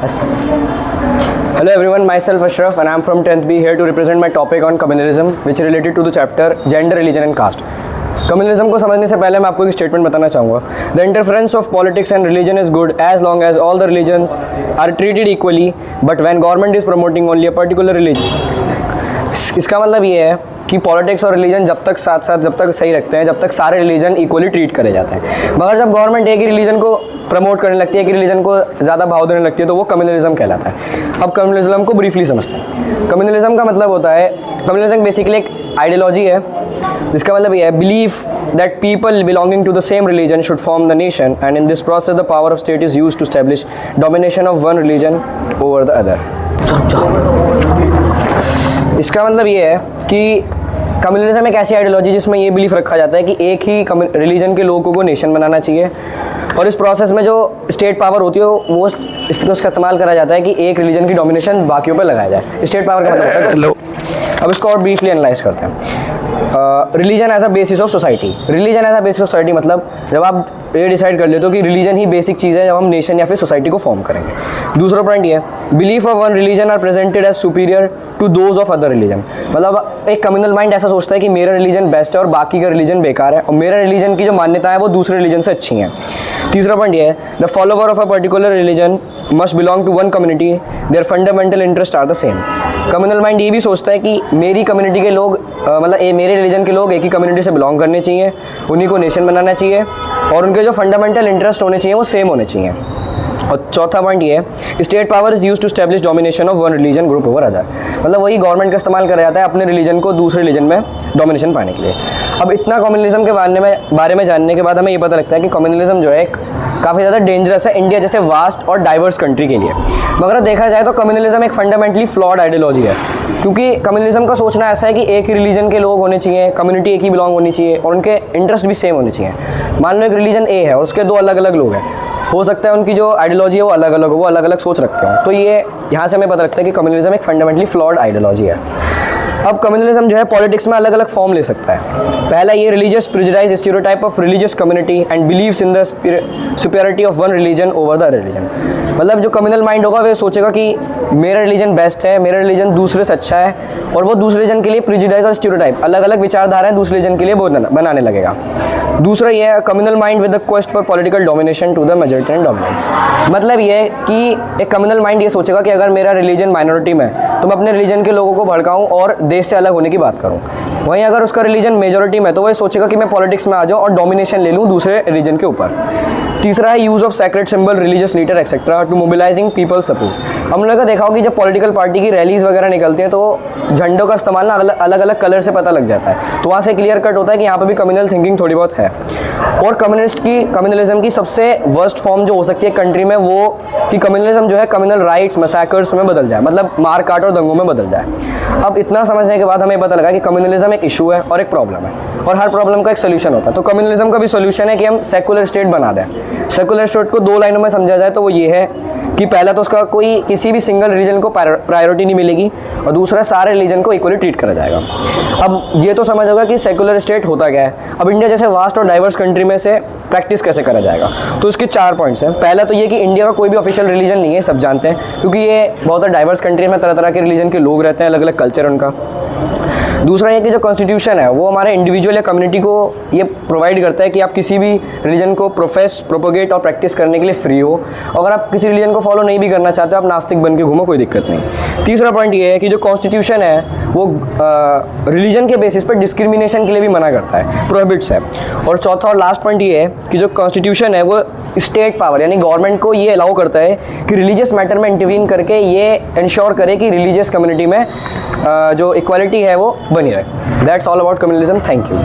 Hello everyone, myself Ashraf and I am from 10th B here to represent my topic on communalism which is related to the chapter Gender, Religion and Caste. Communalism को समझने से पहले मैं आपको एक statement बताना चाहूँगा. The interference of politics and religion is good as long as all the religions are treated equally but when government is promoting only a particular religion. इसका मतलब ये है कि पॉलिटिक्स और रिलीजन जब तक साथ साथ जब तक सही रखते हैं, जब तक सारे रिलीजन इक्वली ट्रीट करे जाते हैं. मगर जब गवर्नमेंट एक ही रिलीजन को प्रमोट करने लगती है, एक ही रिलीजन को ज़्यादा भाव देने लगती है, तो वो कम्युनलिज्म कहलाता है. अब कम्युनलिज्म को ब्रीफली समझते हैं. कम्युनलिज्म का मतलब होता है, कम्युनलिज्म बेसिकली एक आइडियोलॉजी है जिसका मतलब ये है belief that people belonging to the same religion should form the nation and in this process the power of state is used to establish domination of one religion over the other. इसका मतलब ये है कि communalism एक ऐसी ideology जिसमें ये belief रखा जाता है कि एक ही रिलीजन के लोगों को नेशन बनाना चाहिए और इस प्रोसेस में जो स्टेट पावर होती है वो इसका इस्तेमाल करा जाता है कि एक रिलीजन की डोमिनेशन बाकियों पर लगाया जाए. स्टेट पावर का मतलब होता है. अब इसको और ब्रीफली एनालाइज करते हैं. Religion as a basis of society. Religion as a basis of society मतलब जब आप ये डिसाइड कर लेते हो कि रिलीजन ही बेसिक चीज़ है जब हम नेशन या फिर सोसाइटी को फॉर्म करेंगे. दूसरा पॉइंट ये है belief of one religion are presented as superior to those of other religion. मतलब एक कम्युनल माइंड ऐसा सोचता है कि मेरा रिलीजन बेस्ट है और बाकी का रिलीजन बेकार है और मेरा रिलीजन की जो मान्यता है वो दूसरे रिलीजन से अच्छी हैं. तीसरा पॉइंट ये है the follower of a particular religion must belong to one community, their fundamental interest are the same. Communal mind ये भी सोचता है कि मेरी कम्युनिटी के लोग मतलब मेरे रिलीजन के लोग एक ही कम्युनिटी से बिलोंग करने चाहिए, उन्हीं को नेशन बनाना चाहिए और उनके जो फंडामेंटल इंटरेस्ट होने चाहिए वो सेम होने चाहिए. और चौथा पॉइंट ये है state power is use to establish domination of one religion group over other. मतलब वही गवर्नमेंट का इस्तेमाल करा जाता है अपने रिलीजन को दूसरे रिलीजन में डोमिनेशन पाने के लिए. अब इतना कम्युनलिज्म के बारे में जानने के बाद हमें ये पता लगता है कि कम्युनलिज्म जो है काफ़ी ज़्यादा डेंजरस है इंडिया जैसे वास्ट और डाइवर्स कंट्री के लिए. मगर देखा जाए तो कम्युनलिज्म एक फंडामेंटली फ्लॉड आइडियोलॉजी है क्योंकि कम्युनलिज्म का सोचना ऐसा है कि एक ही रिलीजन के लोग होने चाहिए, कम्युनिटी एक ही बिलोंग होनी चाहिए और उनके इंटरेस्ट भी सेम होने चाहिए. मान लो एक रिलीजन ए है और उसके दो अलग अलग लोग हैं, हो सकता है उनकी जो आइडियोलॉजी है वो अलग अलग हो, वो अलग अलग सोच रखते हो. तो ये यहाँ से हमें पता लगता है कि कम्युनलिज्म एक फंडामेंटली फ्लॉड आइडियोलॉजी है. अब कम्युनलिज्म जो है पॉलिटिक्स में अलग अलग फॉर्म ले सकता है. पहला ये religious prejudice stereotype of religious community and believes in the superiority of one religion over the religion. मतलब जो कम्युनल माइंड होगा वो सोचेगा कि मेरा रिलीजन बेस्ट है, मेरा रिलीजन दूसरे से अच्छा है और वो दूसरे रिलीजन के लिए प्रेजुडाइज और स्टीरियोटाइप अलग अलग विचारधाराएं दूसरे रिलीजन के लिए बनाने लगेगा. दूसरा ये है communal mind with the quest for political domination to the majoritarian dominance. मतलब ये है कि एक कम्युनल माइंड ये सोचेगा कि अगर मेरा रिलीजन माइनॉरिटी में है तो मैं अपने रिलीजन के लोगों को भड़काऊं और देश से अलग होने की बात करूं. वहीं अगर उसका रिलीजन मेजॉरिटी में तो वो सोचेगा कि मैं पॉलिटिक्स में आ जाऊं और डोमिनेशन ले लूं दूसरे रिलीजन के ऊपर. तीसरा है use of sacred symbol, religious leader etcetera to mobilising people support. हम लोगों का देखा हो कि जब पॉलिटिकल पार्टी की रैलीज वगैरह निकलती हैं तो झंडों का इस्तेमाल ना अलग अलग कलर से पता लग जाता है. तो वहाँ से क्लियर कट होता है कि यहाँ पर भी कम्युनल थिंकिंग थोड़ी बहुत है. और कम्युनलिज्म की सबसे वर्स्ट फॉर्म जो हो सकती है कंट्री में वो कि कम्युनलिज्म जो है कम्युनल राइट्स मैसेकर्स में बदल जाए, मतलब मार काट और दंगों में बदल जाए. अब इतना समझने के बाद हमें पता लगा कि कम्युनलिज्म एक इशू है और एक प्रॉब्लम है और हर प्रॉब्लम का एक सोल्यूशन होता है. तो कम्युनलिज्म का भी सोल्यूशन है कि हम सेकुलर स्टेट बना दें. सेकुलर स्टेट को दो लाइनों में समझा जाए तो वो ये है कि पहला तो उसका कोई किसी भी सिंगल रिलीजन को प्रायोरिटी नहीं मिलेगी और दूसरा सारे रिलीजन को इक्वली ट्रीट करा जाएगा. अब ये तो समझ होगा कि सेकुलर स्टेट होता क्या है. अब इंडिया जैसे वास्ट और डाइवर्स कंट्री में से प्रैक्टिस कैसे करा जाएगा. तो इसके 4 पॉइंट्स हैं. पहला तो ये कि इंडिया का कोई भी ऑफिशियल रिलीजन नहीं है, सब जानते हैं क्योंकि ये बहुत डाइवर्स कंट्री में तरह तरह के रिलीजन के लोग रहते हैं, अलग अलग कल्चर उनका. दूसरा ये कि जो कॉन्स्टिट्यूशन है वो हमारे इंडिविजुअल या कम्युनिटी को ये प्रोवाइड करता है कि आप किसी भी रिलीजन को प्रोफेस, प्रोपोगेट और प्रैक्टिस करने के लिए फ्री हो. अगर आप किसी रिलीजन को फॉलो नहीं भी करना चाहते आप नास्तिक बन के घूमो, कोई दिक्कत नहीं. तीसरा पॉइंट ये है कि जो कॉन्स्टिट्यूशन है वो रिलीजन के बेसिस पर डिस्क्रिमिनेशन के लिए भी मना करता है, प्रोहिबिट्स है. और चौथा और लास्ट पॉइंट ये है कि जो कॉन्स्टिट्यूशन है वो स्टेट पावर यानी गवर्नमेंट को ये अलाउ करता है कि रिलीजियस मैटर में इंटरवीन करके ये इंश्योर करे कि रिलीजियस कम्युनिटी में जो इक्वालिटी है वो बनी रहे. That's all about communalism. Thank you.